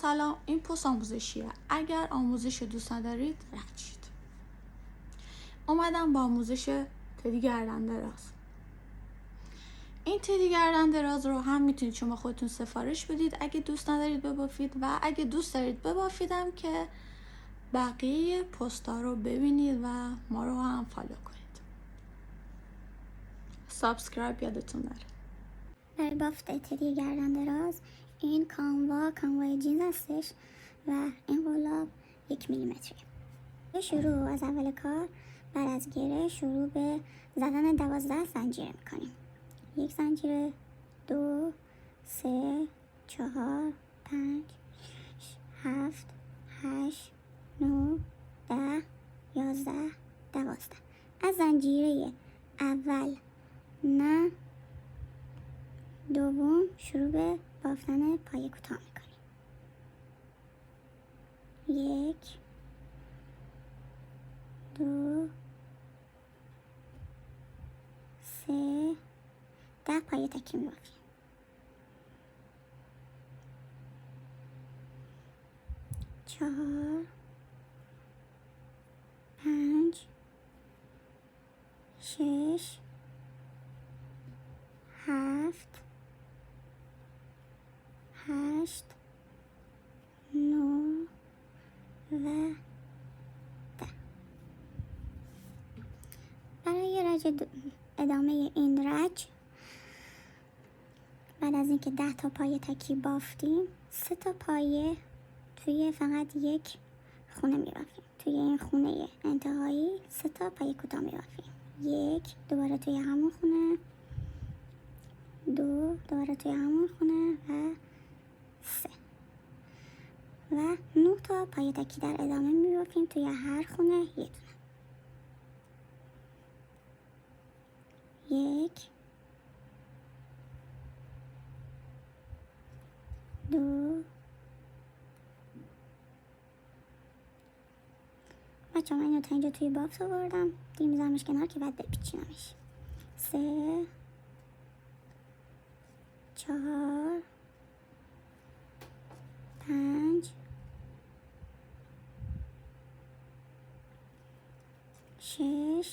سلام، این پست آموزشیه. اگر آموزش دوست ندارید رد شید. اومدم با آموزش تدی گردن دراز. این تدی گردن دراز رو هم میتونید شما خودتون سفارش بدید اگه دوست ندارید ببافید، و اگه دوست دارید ببافیدم که بقیه پستا رو ببینید و ما رو هم فالو کنید. سابسکرایب یادتون نره. برای بافت تدی گردن دراز این کانوای جینز هستش و این قلاب 1 میلیمتری. شروع از اول کار بعد از گره شروع به زدن 12 زنجیره میکنیم. 1 زنجیره، 2، 3، 4، 5، 7، 8، 9، 10، 11، 12. از زنجیره اول نه دوم شروع به بافتن پای کوتاه میکنیم. 1، 2، 3، 10 پای تکی میبافیم. 4، 5، 6، 7، 8، 9 و 10. برای ادامه این رج بعد از اینکه 10 تا پای تکی بافتیم 3 تا پایه توی فقط یک خونه میبافیم. توی این خونه انتهایی 3 تا پای کوتاه میبافیم. 1 دوباره توی همون خونه، 2 دوباره توی همون خونه و 3 و 9 تا پای تکی در ادامه میبافیم توی هر خونه یه دونه. 1، 2 بچه من اینو تا اینجا توی بافت آوردم دیگه میذارمش کنار که بعد بپیچیمش. 3، 4، 5، 6،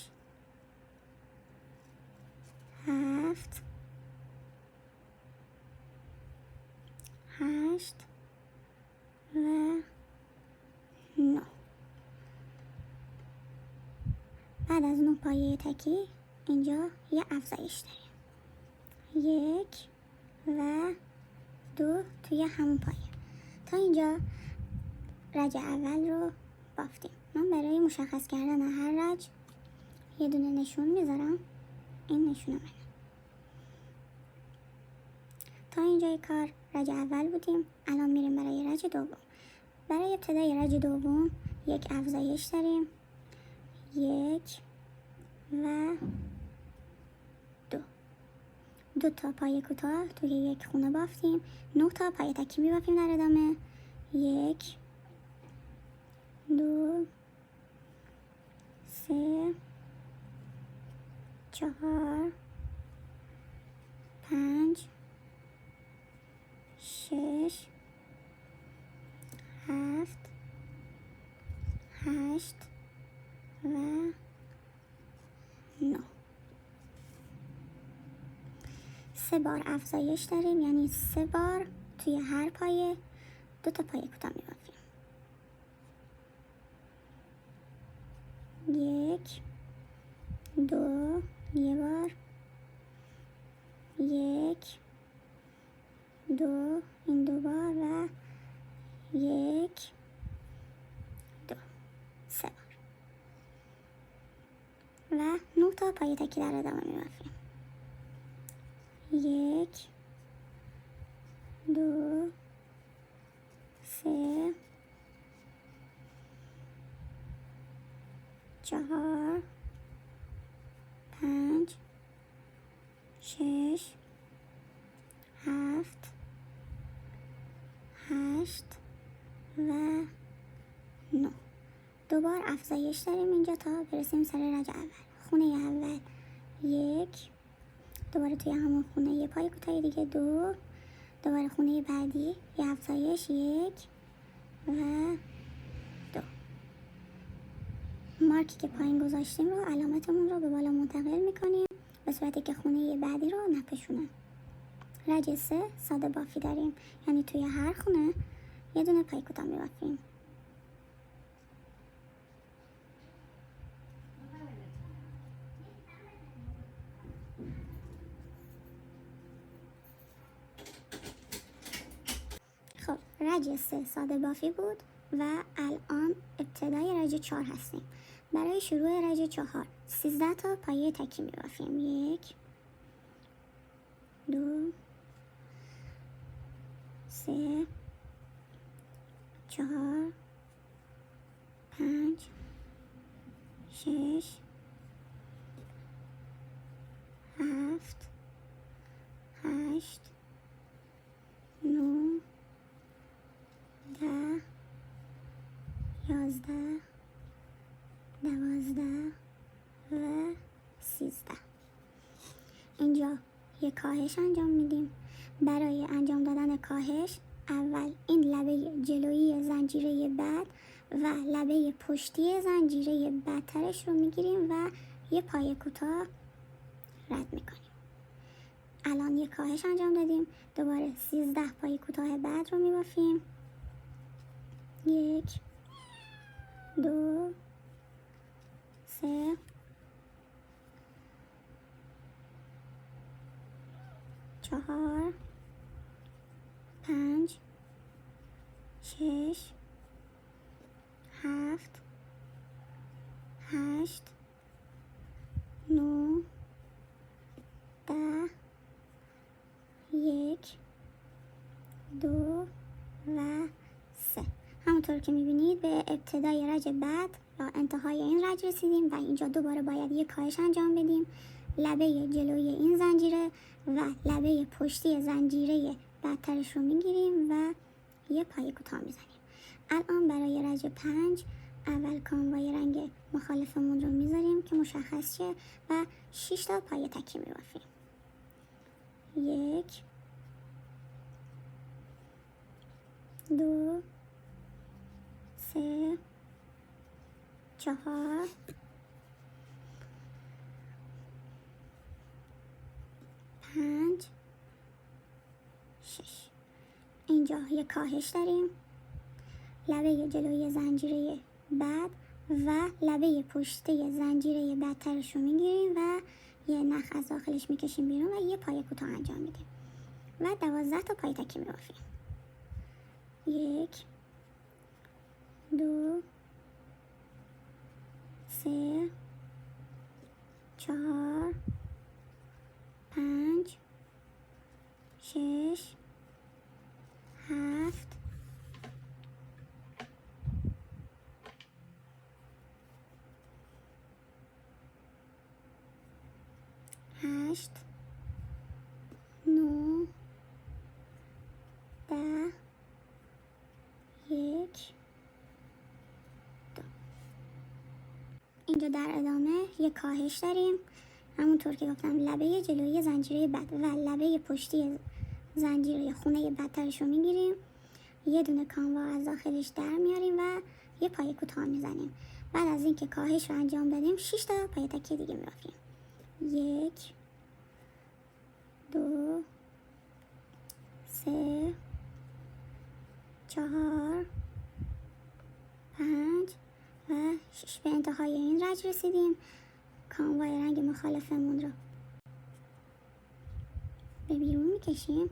7، 8 و 9. بعد از 9 پایه تکی اینجا یه افزایش داریم. 1 و 2 توی همون پایه. تا اینجا رج اول رو بافتیم. من برای مشخص کردن هر رج یه دونه نشون میذارم. این نشون منه. تا اینجای کار رج اول بودیم. الان میریم برای رج دوم. برای ابتدای رج دوم یک افزایش داریم. 1 و 2. 2 تا پای کوتاه توی یک خونه بافتیم. 9 تا پای تکی میبافیم در ادامه. 1، 2، 3، 4، 5، 6، 7، 8 و 9. 3 بار افزایش داریم، یعنی 3 بار توی هر پایه 2 تا پای کوتاه میبافیم. 1، 2 یه بار، 1، 2 این 2 بار و 1، 2 3 بار و 9 تا پای تکی در ادامه میبافیم. 1، 2، 3، 4، 5، 6، 7، 8 و 9. 2 بار افزایش داریم اینجا تا برسیم سر رج اول. خونه اول 1، دوباره توی همون خونه یه پای کوتاه دیگه 2، دوباره خونه بعدی یه افزایش 1 و 2. مارکی که پایین گذاشتیم رو علامتمون رو به بالا منتقل میکنیم به صورتی که خونه بعدی رو نپشونه. رج 3 ساده بافی داریم، یعنی توی هر خونه یه دونه پای کوتاه میبافیم. خب رج 3 ساده بافی بود و الان ابتدای رج 4 هستیم. برای شروع رج 4 13 تا پایه تکی میبافیم. 1 2 3 4 5 6 7 8 9 10 11 12 و 13. اینجا یک کاهش انجام میدیم. برای انجام دادن کاهش اول این لبه جلویی زنجیره بد و لبه پشتی زنجیره بدترش رو میگیریم و یه پایه کوتاه رد میکنیم. الان یک کاهش انجام دادیم. دوباره 13 پایه کوتاه بعد رو میبافیم. 1 2 3 4 5 6 7 8 9 10 1 2 و 3. همونطور که میبینید به ابتدای رج بعد یا انتهای این رج رسیدیم و اینجا دوباره باید یک کاهش انجام بدیم. لبه جلوی این زنجیره و لبه پشتی زنجیره بدترش رو میگیریم و یه پایه کوتاه میزنیم. الان برای رج 5 اول کانوای رنگ مخالفمون رو میذاریم که مشخص شه و 6 تا پایه تکی میبافیم. 1 2 3 4 5 6. اینجا یک کاهش داریم. لبه جلوی زنجیره بد و لبه پشتی زنجیره بدترش رو میگیریم و یه نخ از داخلش میکشیم بیرون و یه پایه کوتاه انجام میدیم و 12 تا پایه تکی میبافیم. 1 2 3 4 5 6 7 8 9 10 1 2. اینجا در ادامه یک کاهش داریم. همونطور که گفتم لبه جلویی زنجیره بد و لبه پشتی زنجیره خونه بدترش رو میگیریم. یه دونه کانوا از داخلش در میاریم و یه پایه کوتاه میزنیم. بعد از اینکه کاهش رو انجام دادیم 6 تا پایه تکی دیگه میبافیم. 1 2 3 4 5 و 6. به انتهای این رج رسیدیم. کانوای رنگ مخالفمون رو به بیرون میکشیم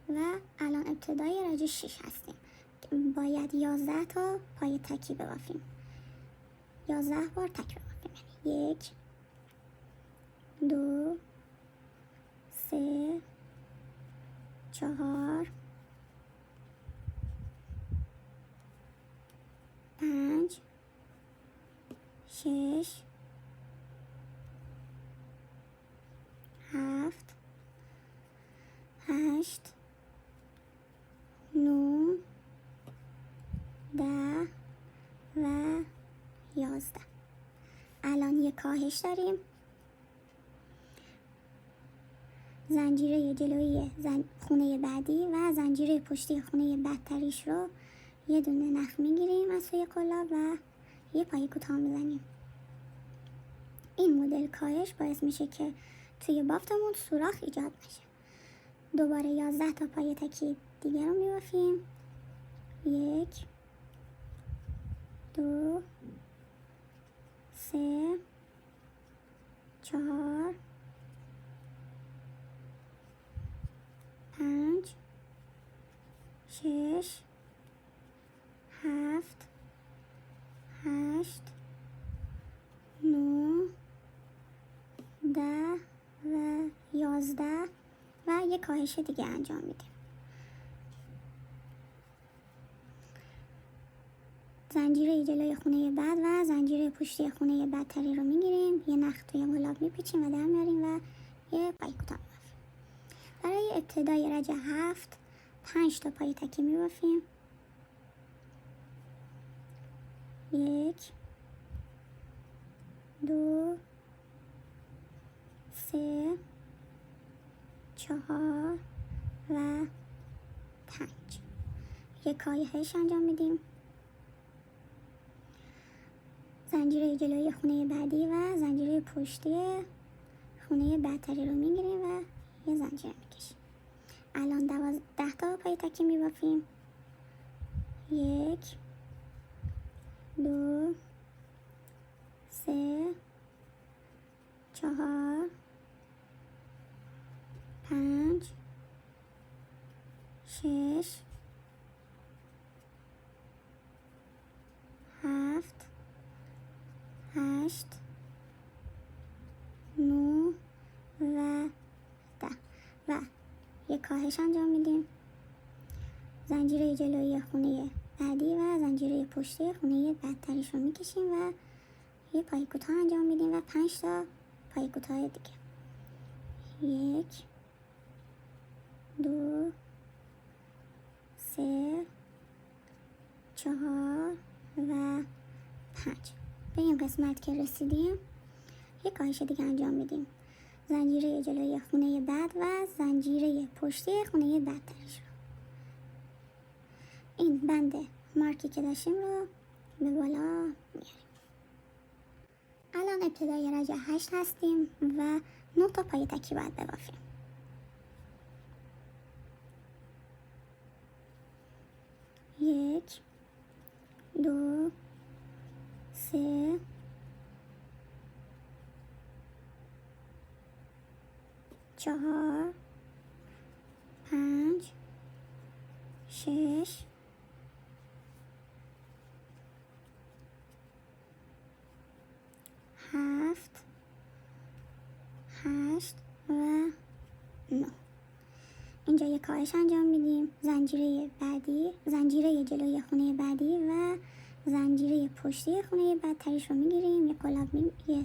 و الان ابتدای رج 6 هستیم. باید 11 تا پایه تکی ببافیم. 11 بار تک ببافیم. 1 2 3 4 5 6 7 8 9 10 و 11. الان یک کاهش داریم. زنجیره جلویی خونه بعدی و زنجیره پشتی خونه بدتریش رو یه دونه نخ میگیریم از توی قلاب و یه پای کوتاه میزنیم. این مدل کاهش باعث میشه که توی بافتمون سوراخ ایجاد نشه. دوباره 11 تا پای تکی دیگه رو میبافیم. 1 2 3 4 5 6 7 8 9 10 و 11 و یک کاهش دیگه انجام میدیم. زنجیره جلوی خونه بعد و زنجیره پشتی خونه بدتری رو میگیریم، یه نخ توی قلاب میپیچیم و در میاریم و یه پای کوتاه میبافیم. برای ابتدای رج 7 5 تا پای تکی میبافیم. 1 2 3 4 و 5. یک کاهش انجام میدیم. زنجیره جلوی خونه بعدی و زنجیره پشتی خونه بدتری رو میگیریم و یه زنجیره میکشیم. الان 12 تا پای تکی میبافیم. 1 2 3 4 5 6 7 8 9 و 10 و یک کاهش انجام میدیم. زنجیره جلوی خونه بعدی و زنجیره پشتی خونه بدتریش رو میکشیم و یه پای کوتاه انجام میدیم و 5 تا پای کوتاه دیگه. 1 2 3 4 و 5. به این قسمت که رسیدیم یک کاهش دیگه انجام میدیم. زنجیره جلوی خونه بعد و زنجیره پشتی خونه بدتریش رو، این بند مارکی که داشتیم رو به بالا میاریم. الان ابتدای رج 8 هستیم و 9 تا پای تکی باید ببافیم. 1 2 3 4 5 6 7 8 و 9. اینجا یک کاهش انجام میدیم. زنجیره بعدی، زنجیره جلوی خونه بعدی و زنجیره پشتی خونه بدتریش رو میگیریم، یه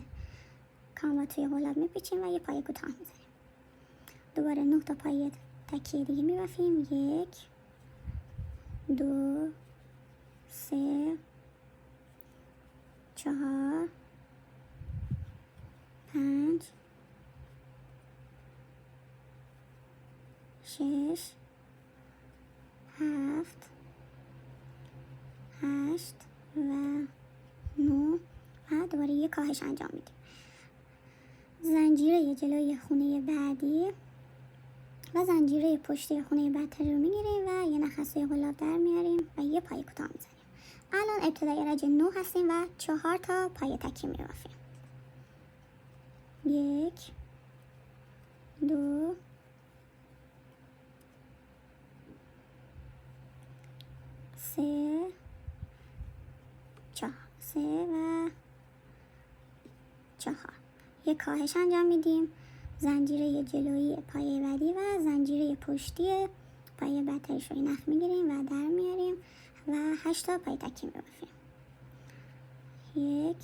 کاموا توی قلاب میپیچیم و یه پای کوتاه میزنیم. دوباره 9 تا پای تکی دیگه میبافیم. 1 2 3 4 5 6 7 8 و 9 و دوباره یه کاهش انجام میدیم. زنجیره جلوی خونه بعدی و زنجیره پشتی خونه بدتری رو میگیریم و یه نخ از توی قلاب در میاریم و یه پای کوتاه میزنیم. الان ابتدای رج 9 هستیم و 4 تا پای تکی میبافیم. 1 2 3 4 3 و 4. یک کاهش انجام میدیم. زنجیره جلویی پایه بعدی و زنجیره پشتی پایه بدتریش رو نخ میگیریم و در میاریم و 8 تا پای تکی میبافیم. 1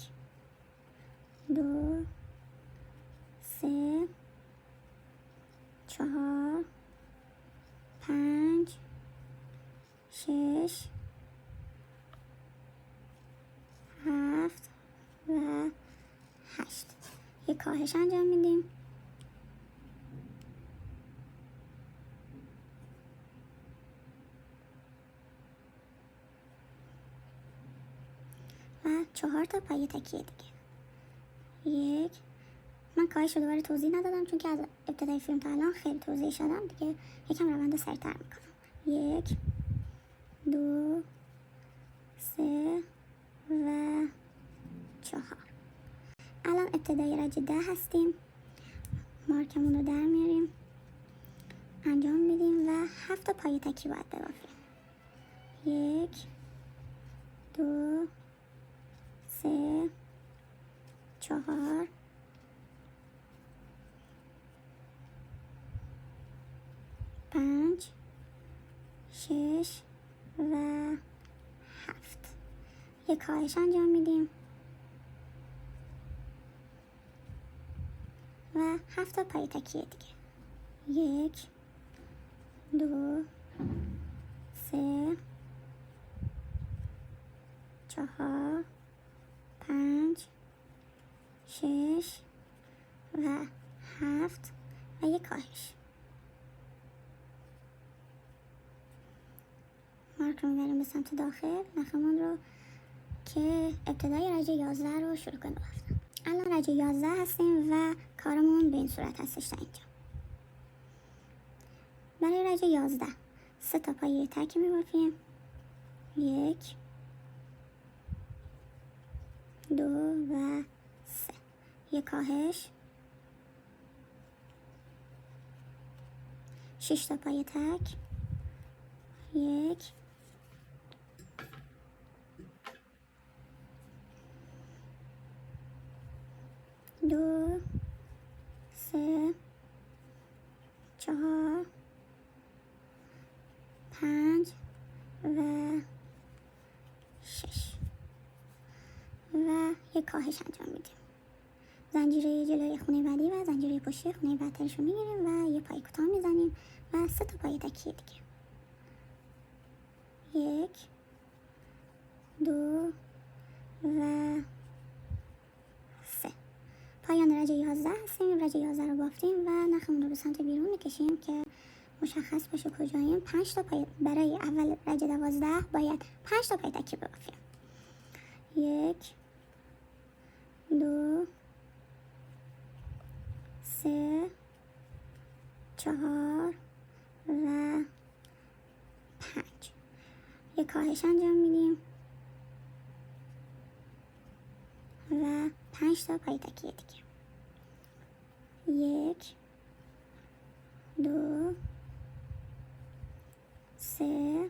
2 3 4 5 6 7 و 8. یک کاهش انجام میدیم. 4 تا پایه تکیه دیگه. 1 من کاهش رو دوباره توضیح ندادم چون که از ابتدای فیلم تا الان خیلی توضیح شدم دیگه، یکم روند رو سریع‌تر میکنم. 1 2 3 و 4. الان ابتدای رج 10 هستیم، مارکمون رو در میاریم، انجام میدیم و 7 تا پایه تکی باید ببافیم. 1 2 3 4 5 6 و 7. یک کاهش انجام میدیم و 7 تا پایه تکیه دیگه. 1 2 3 4 5 6 و 7 و یک کاهش. مارک رو میبریم به سمت داخل نخمون رو که ابتدای رج 11 رو شروع کنیم بافتن. الان رج 11 هستیم و کارمون به این صورت هستش تا اینجا. برای رج 11 3 تا پایه تک میبافیم. 1 2 و 3. یک کاهش. 6 تا پایه تک. 1 2 3 4 5 و 6 و یک کاهش انجام میدیم. زنجیره جلوی خونه بعدی و زنجیره پشتی خونه بعدترش رو میگیریم و یه پای کوتاه میزنیم و 3 تا پایه تکیه دیگه. 1 2 و 3. پایان رج 11 هستیم. رج 11 رو بافتیم و نخمون رو به سمت بیرون میکشیم که مشخص باشه کجاییم. 5 تا پایه برای اول رج 12 باید 5 تا پایه تکیه ببافیم. 1 2 3 4 و 5. یک کاهش انجام میدیم و 5 تا پایه تکیه دیگه. 1 2 3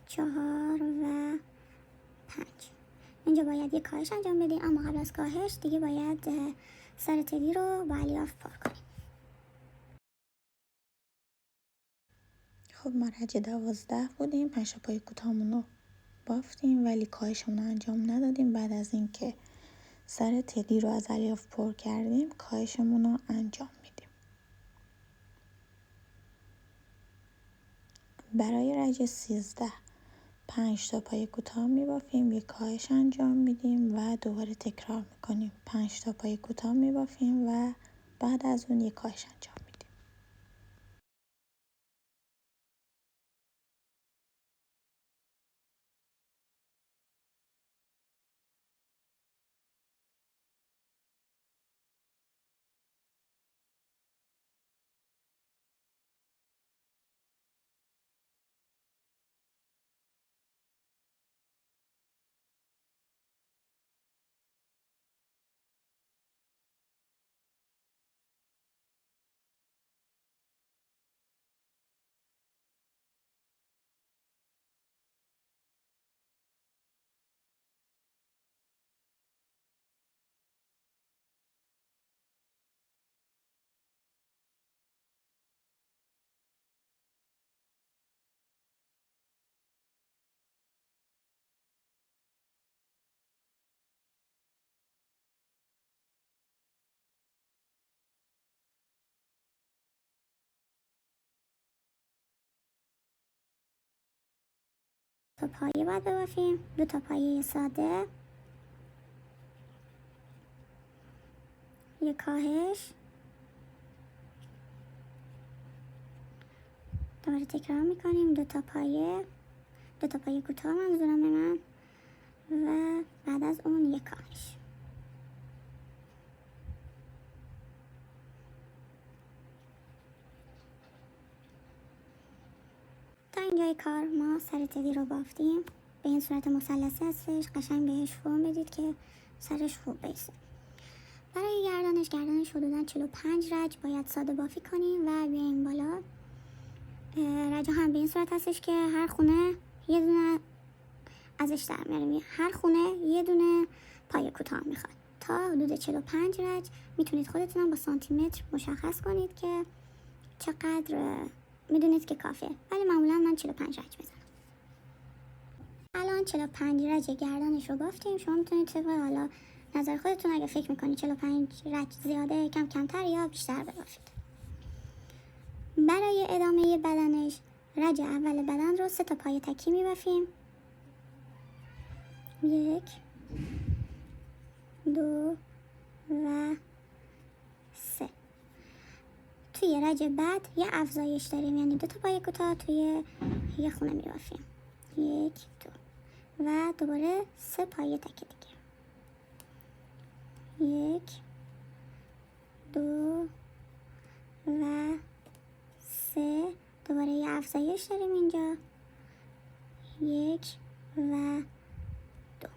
4 و 5. اینجا باید یک کاهش انجام بدیم، اما قبل از کاهش دیگه باید سر تدی رو با الیاف پر کنیم. خب ما رج 12 بودیم، 5 تا پایه کوتاهمون رو بافتیم ولی کاهشمون رو انجام ندادیم. بعد از اینکه سر تدی رو از الیاف پر کردیم کاهشمون رو انجام میدیم. برای رج 13 5 تا پایه کوتاه میبافیم، یک کاهش انجام میدیم و دوباره تکرار میکنیم. 5 تا پایه کوتاه میبافیم و بعد از اون یک کاهش انجام میدیم. تا پایه باید ببافیم. 2 تا پایه ساده، یک کاهش، دوباره تکرار میکنیم. 2 تا پایه کوتاه منظورم من و بعد از اون یک کاهش. تا اینجای کار ما سر تدی رو بافتیم. به این صورت مثلثی هستش، قشنگ بهش فرم بدید که سرش خوب بیسته. برای گردنش حدوداً 45 رج باید ساده بافی کنیم و بیایم بالا. رجا هم به این صورت هستش که هر خونه یه دونه ازش در میاریم، هر خونه یه دونه پای کوتاه میخواد. تا حدود 45 رج میتونید خودتون با سانتی متر مشخص کنید که چقدر میدونید که کافیه، ولی معمولا من 45 رج میزنم. الان 45 رج گردنش رو بافتیم. شما میتونید طبق حالا نظر خودتون اگه فکر میکنید 45 رج زیاده کمتر یا بیشتر ببافید. برای ادامه بدنش رج اول بدن رو 3 تا پای تکی میبافیم. 1 2 و 3. توی رج بعد یه افزایش داریم، یعنی 2 تا پای کوتاه توی یه خونه میبافیم. 1 2 و دوباره 3 پای تکی دیگه. 1 2 و 3. دوباره یه افزایش داریم اینجا. 1 و 2.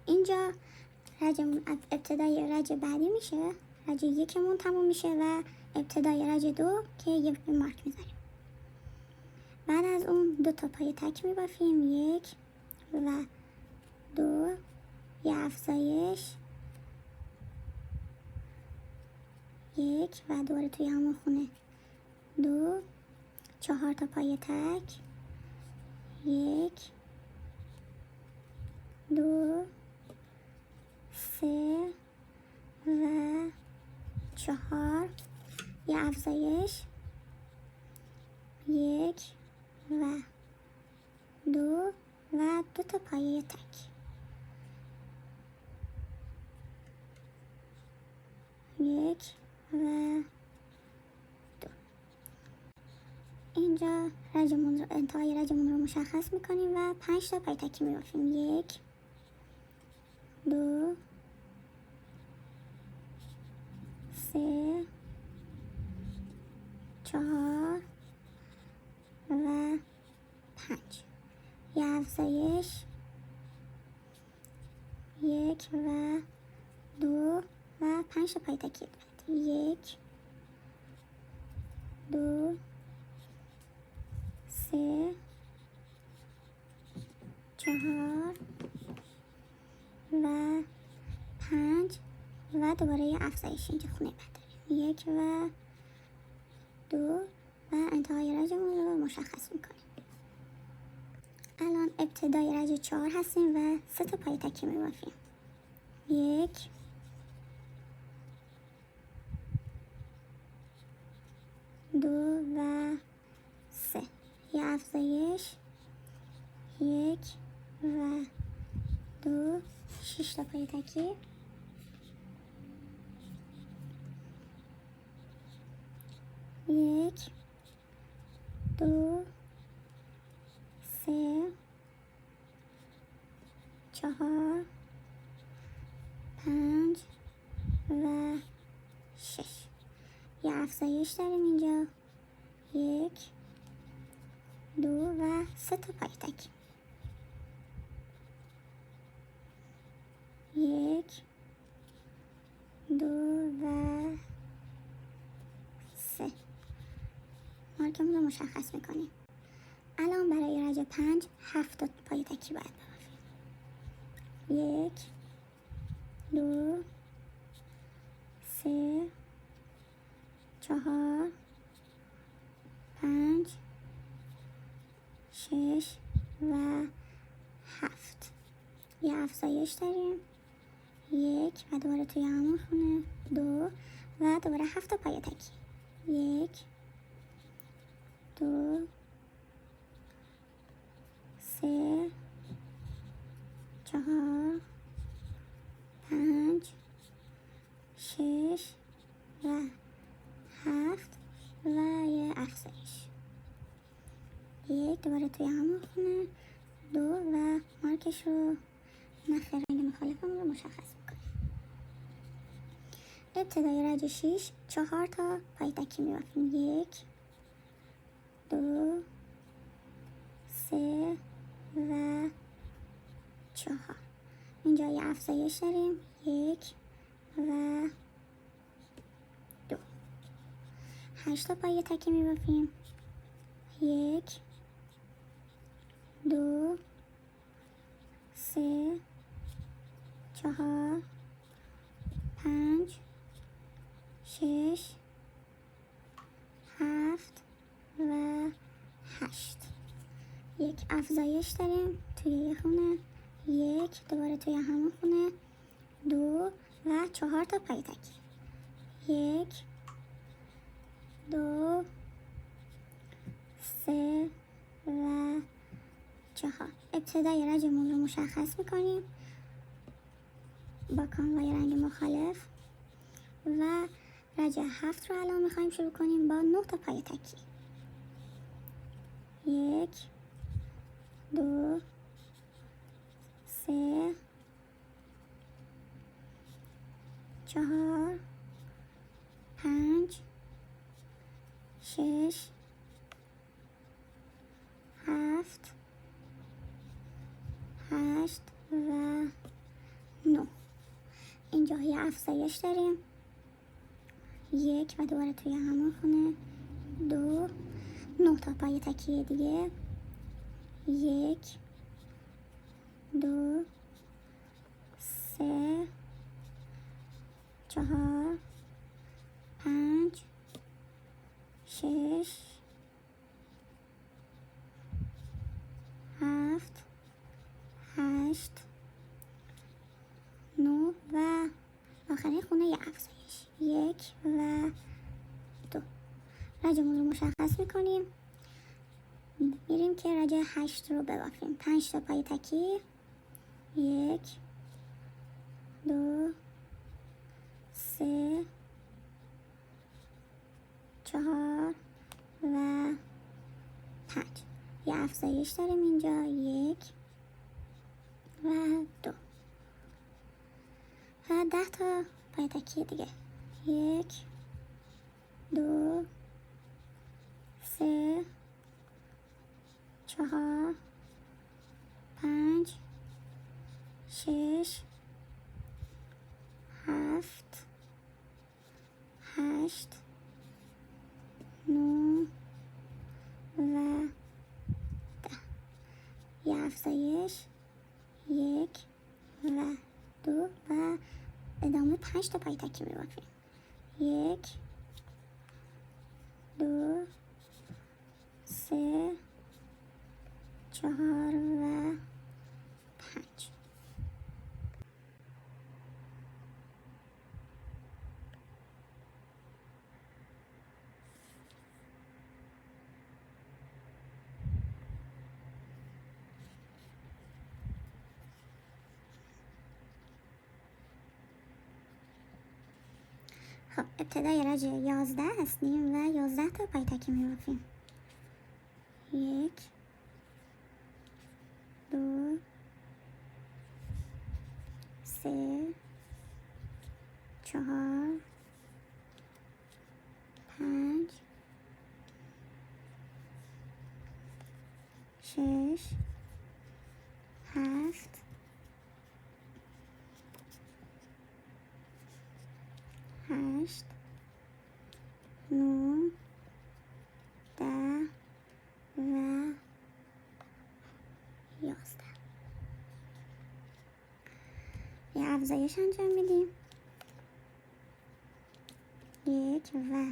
اینجا رجمون ابتدای رج بعدی میشه، رج 1مون تموم میشه و ابتدای رج 2 که یه مارک میذاریم. بعد از اون 2 تا پای تک میبافیم. 1 و 2. یه افزایش. 1 و دوباره توی همون خونه 2. 4 تا پای تک. 1 2 3 و 4. یه افزایش. 1 و 2 و 2 تا پایه تک. یک و 2. اینجا رجمون رو، انتهای رجمون رو مشخص میکنیم و 5 تا پای تکی میبافیم. 1 2 3 4 و 5. یه افزایش. 1 و 2 و 5 تا پای تکی. 1 2 3 4 و 5 و دوباره یه افزایش اینجا خونه بعد داریم. 1 و 2 و انتهای رجمون رو مشخص میکنیم. الان ابتدای رج 4 هستیم و 3 تا پای تکی میبافیم. 1 2 و 3. یه افزایش. 1 و 2. 6 تا پای تکی. 1 2 3 4 5 و 6. یه افزایش داریم اینجا. 1 2 و 3 تا پای تکی. 1 2 و 3. مارکمون رو مشخص میکنیم. الان برای رج 5 7 تا پای تکی باید ببافیم. 1 2 3 4 5 6 و 7. یه افزایش داریم. 1 و دوباره توی همون خونه 2 و دوباره 7 تا پای تکی. 1 2 3 4 5 6 و 7 و یه افزایش. 1 دوباره توی همون خونه 2 و مارکش رو نخ رنگ مخالفمون رو مشخص میکنیم. ابتدای رج 6 4 تا پای تکی میبافیم. 1 2 3 و 4. اینجا یه افزایش داریم. 1 و 2. 8 تا پای تکی میبافیم. 1 2 3 4 5 6 7 و 8. یک افزایش داریم توی یه خونه. 1 دوباره توی همون خونه. 2 و 4 تا پای تکی. 1 2 3 و 4. ابتدای رجمون رو مشخص میکنیم با کانوای رنگ مخالف و رج 7 رو الان میخوایم شروع کنیم با 9 تا پای تکی. 1 2 3 4 5 6 7 8 و 9. اینجا یه افزایش داریم. 1 و دوباره توی همون خونه. 2 9 تا پای تکی دیگه. 1 2 3 4 5 6 7 8 9 و آخرین خونه یه افزایش. 1 و 2. رجمون رو مشخص میکنیم. میریم که رج 8 رو ببافیم. 5 تا پای تکی. 1 2 3 4 و 5. یه افزایش داریم اینجا. 1 و 2 و 10 تا پای تکی دیگه. 1 2 3 4 5 6 7 8 9 و 10. یه افزایش. 1 و 2 و ادامه 5 تا پای تکی میبافیم. 1 2 3 4 و 5. خب ابتدای رج 11 هستیم و 11 تا پای تکی میبافیم. 1 2 3 4 5 6 7 8 9 10 و 11. یه افزایش انجام میدیم. 1 و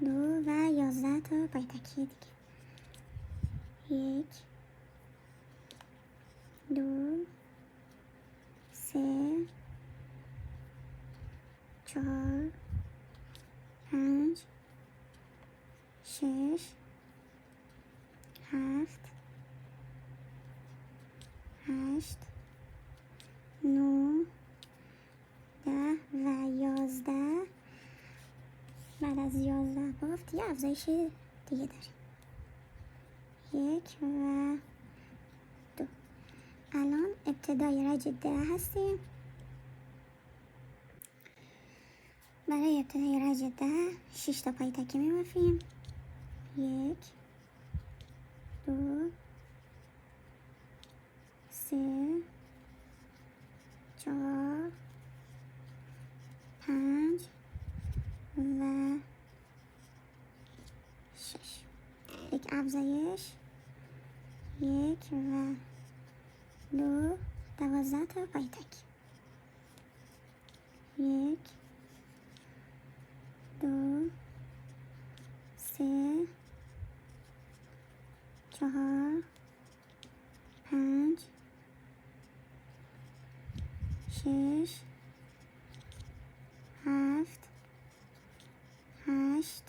2 و 11 تا پای تکی دیگه. 1 2 3 4 5 6 7 8 9 10 و 11. بعد از 11 بافت یه افزایش دیگه داریم. 1 و 2. الان ابتدای رج 10 هستیم. برای ابتدای رج 10 6 تا پای تکی می‌بافیم. 1 2 3 4 5 و 6. یک افزایش 1 و 2 12 تا پای تکی. 1 2 3 4 5 6 7 8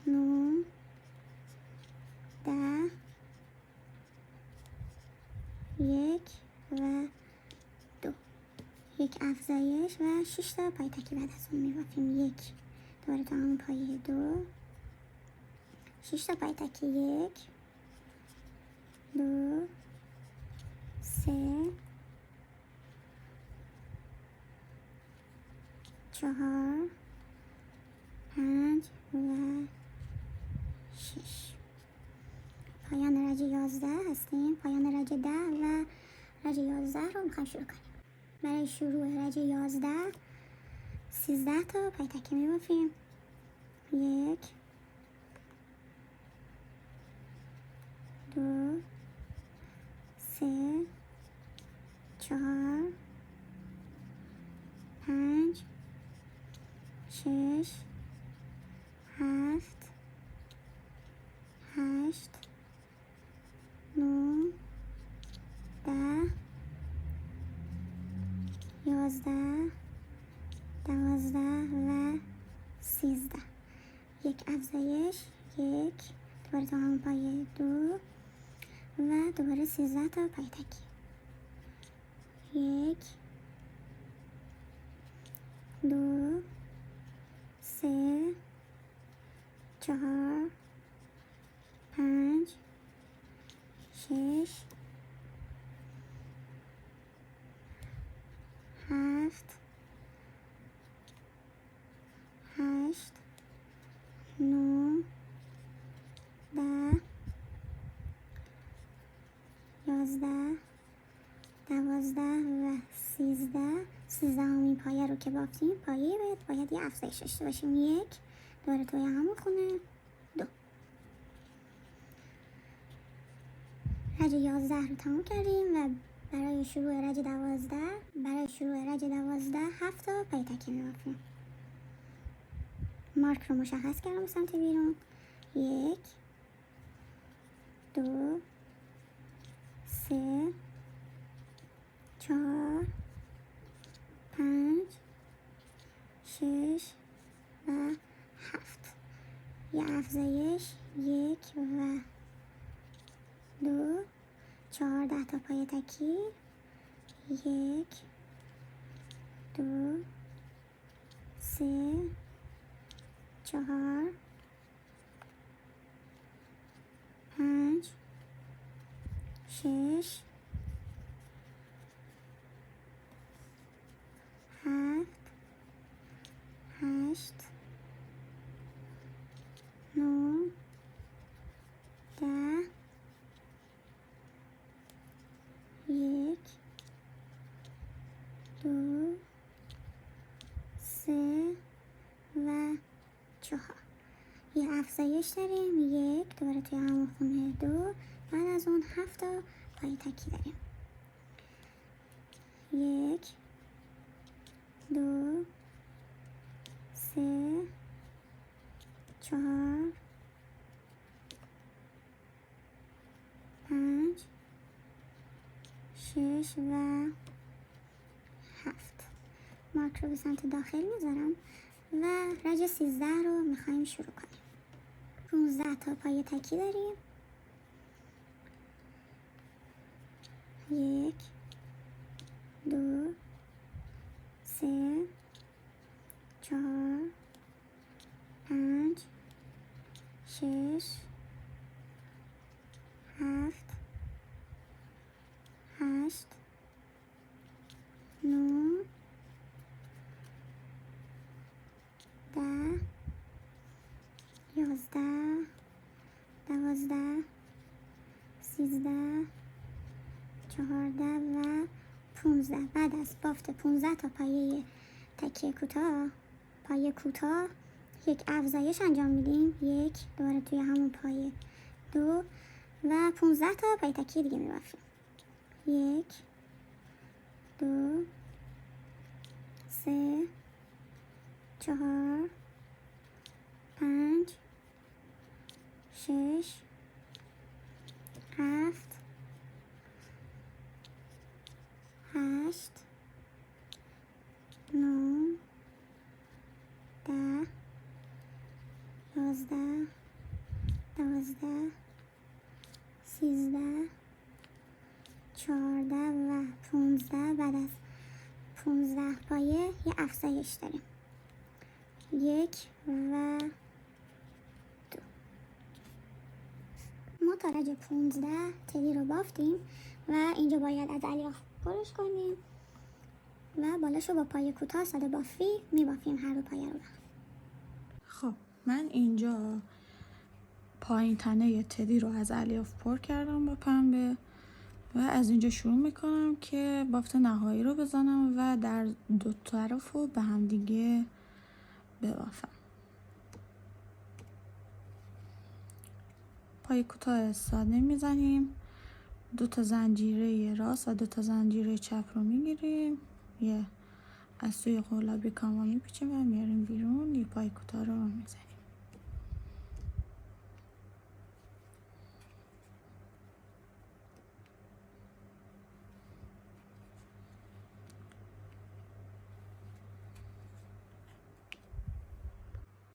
9 10 1 و 2. یک افزایش و 6 تا پای تکی بعد از اون می‌بافیم. 1 دوباره تا همون پایه 2 6 تا پای تکی. 1 2 3 4 5 و 6. پایان رج 11 هستیم. پایان رج 10 و رج 11 رو میخوایم شروع کنیم. برای شروع رج 11 13 تا پای تکی می‌بافیم. 1 2 3 4 5 6 7 8 9 10 11 12 و 13. یک افزایش 1 دوباره تا همون پایه 2 و دوباره 13 تا پای تکی. 1 2 3 4 5 6 7 8 9 10 11 12 و 13. 13مین پایه رو که بافتیم پایه باید یه افزایش داشته باشیم. 1 دوباره توی همون خونه 2. رج 11 رو تموم کردیم و برای شروع رج 12 7 تا پای تکی می‌بافیم. مارک رو مشخص کردم به سمت بیرون. 1 2 3 4 5 6 و 7. یه افزایش 1 و 2 14 تا پای تکی. 1 2 3 4 5 6 7 8 9 10 1 2 3 و 4. یه افزایش داریم 1 دوباره توی همون خونه 2. بعد از اون 7 تا پای تکی داریم. 1 2 3 4 5 6 و 7. مارک رو به سمت داخل میذارم و رج 13 رو میخوایم شروع کنیم. 15 تا پای تکی داریم. 1 2 3 4 5 6 7 8 8 9 10 11 12 13 14 و 15. بعد از بافت 15 تا پایه تکیه کوتاه یک افزایش انجام میدیم. یک، دوباره توی همون پایه 2 و 15 تا پایه تکیه دیگه میبافیم. 1 2 3 4 5 6 7 8 9 10 11 12 13 14 و 15. بعد از 15 پایه یه افزایش داریم. 1 و 2. ما تا رج 15 تدی رو بافتیم و اینجا باید از الیاف پرش کنیم و بالاشو با پایه کوتاه ساده بافی میبافیم هر دو پایه رو. خب من اینجا پایین تنه تدی رو از الیاف پر کردم با پنبه و از اینجا شروع میکنم که بافت نهایی رو بزنم و در دو طرف رو به هم دیگه ببافم. پای کوتاه ساده میزنیم، 2 تا زنجیره راست و 2 تا زنجیره چپ رو میگیریم، یه از توی قلابی کاما میپیچیم و میاریم بیرون، یه پای کوتاه رو میزنیم.